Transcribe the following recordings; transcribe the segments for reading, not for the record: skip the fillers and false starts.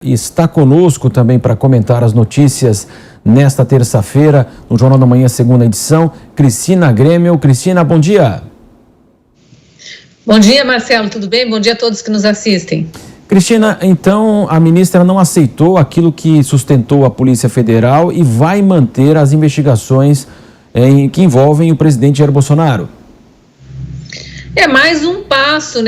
Está conosco também para comentar as notícias nesta terça-feira, no Jornal da Manhã, segunda edição, Cristina Grêmio. Cristina, bom dia. Bom dia, Marcelo, tudo bem? Bom dia a todos que nos assistem. Cristina, então a ministra não aceitou aquilo que sustentou a Polícia Federal e vai manter as investigações que envolvem o presidente Jair Bolsonaro. É mais um passo,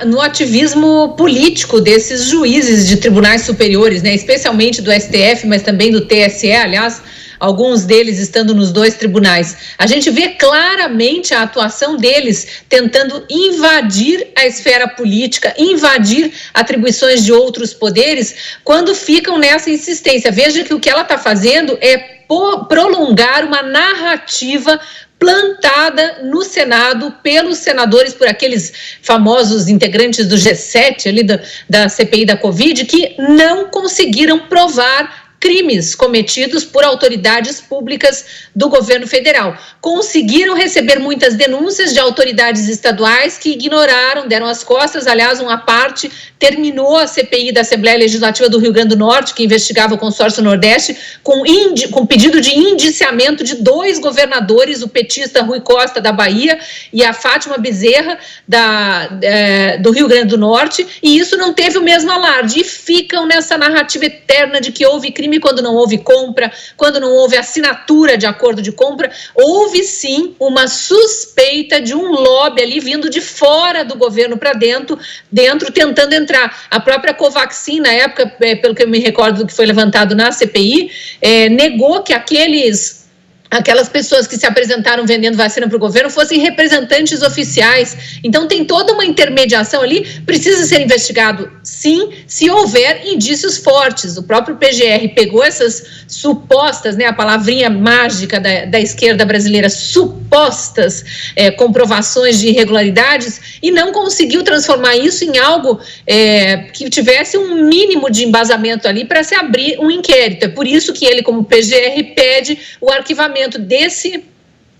no ativismo político desses juízes de tribunais superiores, especialmente do STF, mas também do TSE, aliás, alguns deles estando nos dois tribunais. A gente vê claramente a atuação deles tentando invadir a esfera política, invadir atribuições de outros poderes, quando ficam nessa insistência. Veja que o que ela está fazendo é prolongar uma narrativa plantada no Senado pelos senadores, por aqueles famosos integrantes do G7 ali da CPI da Covid, que não conseguiram provar crimes cometidos por autoridades públicas do governo federal. Conseguiram receber muitas denúncias de autoridades estaduais que ignoraram, deram as costas. Aliás, uma parte terminou a CPI da Assembleia Legislativa do Rio Grande do Norte, que investigava o consórcio Nordeste, com pedido de indiciamento de 2 governadores, o petista Rui Costa, da Bahia, e a Fátima Bezerra, do Rio Grande do Norte, e isso não teve o mesmo alarde, e ficam nessa narrativa eterna de que houve crime quando não houve compra, quando não houve assinatura de acordo de compra. Houve sim uma suspeita de um lobby ali vindo de fora do governo para dentro, tentando entrar. A própria Covaxin, na época, pelo que eu me recordo do que foi levantado na CPI, negou que aquelas pessoas que se apresentaram vendendo vacina para o governo fossem representantes oficiais. Então tem toda uma intermediação ali, precisa ser investigado sim, se houver indícios fortes. O próprio PGR pegou essas supostas, a palavrinha mágica da esquerda brasileira, supostas comprovações de irregularidades, e não conseguiu transformar isso em algo que tivesse um mínimo de embasamento ali para se abrir um inquérito. É por isso que ele, como PGR, pede o arquivamento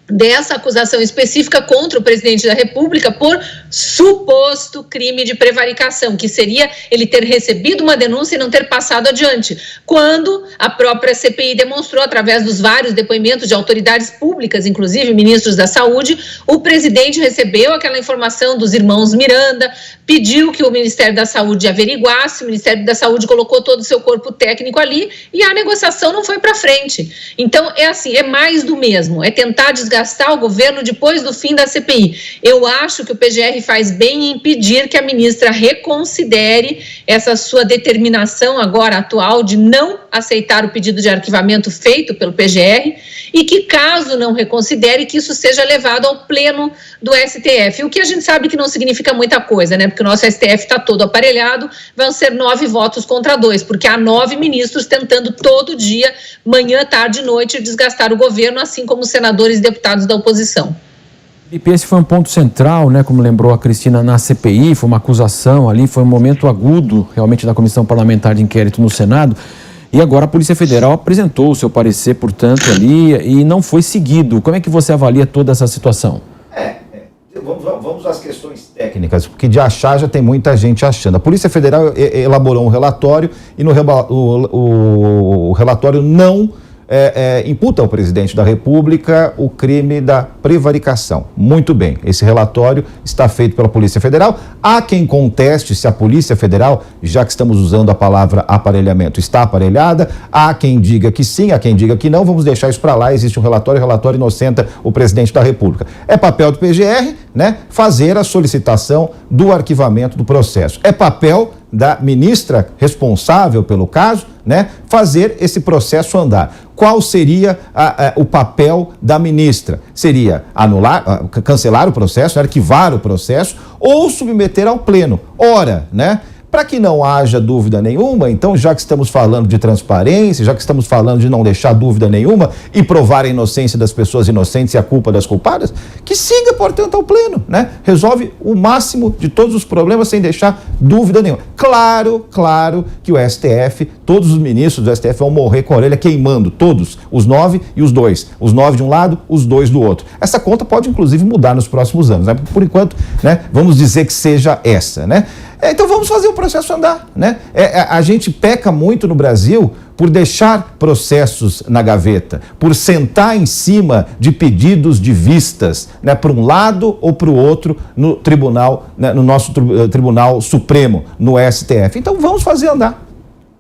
dessa acusação específica contra o presidente da República por suposto crime de prevaricação, que seria ele ter recebido uma denúncia e não ter passado adiante, quando a própria CPI demonstrou, através dos vários depoimentos de autoridades públicas, inclusive ministros da Saúde, o presidente recebeu aquela informação dos irmãos Miranda, pediu que o Ministério da Saúde averiguasse, o Ministério da Saúde colocou todo o seu corpo técnico ali e a negociação não foi para frente. Então, é mais do mesmo, é tentar desgastar o governo depois do fim da CPI. Eu acho que o PGR faz bem em pedir que a ministra reconsidere essa sua determinação agora atual de não aceitar o pedido de arquivamento feito pelo PGR e que, caso não reconsidere, que isso seja levado ao pleno do STF. O que a gente sabe que não significa muita coisa, porque o nosso STF está todo aparelhado, vão ser 9 votos contra 2, porque há 9 ministros tentando todo dia, manhã, tarde e noite, desgastar o governo, assim como os senadores e deputados da oposição. E esse foi um ponto central, como lembrou a Cristina, na CPI, foi uma acusação ali, foi um momento agudo, realmente, da Comissão Parlamentar de Inquérito no Senado, e agora a Polícia Federal apresentou o seu parecer, portanto, ali, e não foi seguido. Como é que você avalia toda essa situação? Vamos às questões técnicas, porque de achar já tem muita gente achando. A Polícia Federal elaborou um relatório e o relatório não imputa ao presidente da República o crime da prevaricação. Muito bem, esse relatório está feito pela Polícia Federal. Há quem conteste se a Polícia Federal, já que estamos usando a palavra aparelhamento, está aparelhada. Há quem diga que sim, há quem diga que não. Vamos deixar isso para lá. Existe um relatório, o relatório inocenta o presidente da República. É papel do PGR, fazer a solicitação do arquivamento do processo. É papel da ministra responsável pelo caso, fazer esse processo andar. Qual seria o papel da ministra? Seria anular, cancelar o processo, arquivar o processo ou submeter ao pleno. Ora, para que não haja dúvida nenhuma, então, já que estamos falando de transparência, já que estamos falando de não deixar dúvida nenhuma e provar a inocência das pessoas inocentes e a culpa das culpadas, que siga, portanto, ao pleno, Resolve o máximo de todos os problemas sem deixar dúvida nenhuma. Claro que o STF, todos os ministros do STF vão morrer com a orelha queimando, todos, os 9 e os 2. Os 9 de um lado, os 2 do outro. Essa conta pode, inclusive, mudar nos próximos anos, Por enquanto, vamos dizer que seja essa, Então vamos fazer o processo andar, né? A gente peca muito no Brasil por deixar processos na gaveta, por sentar em cima de pedidos de vistas, né, para um lado ou para o outro no tribunal, né, no nosso Tribunal Supremo, no STF. Então vamos fazer andar.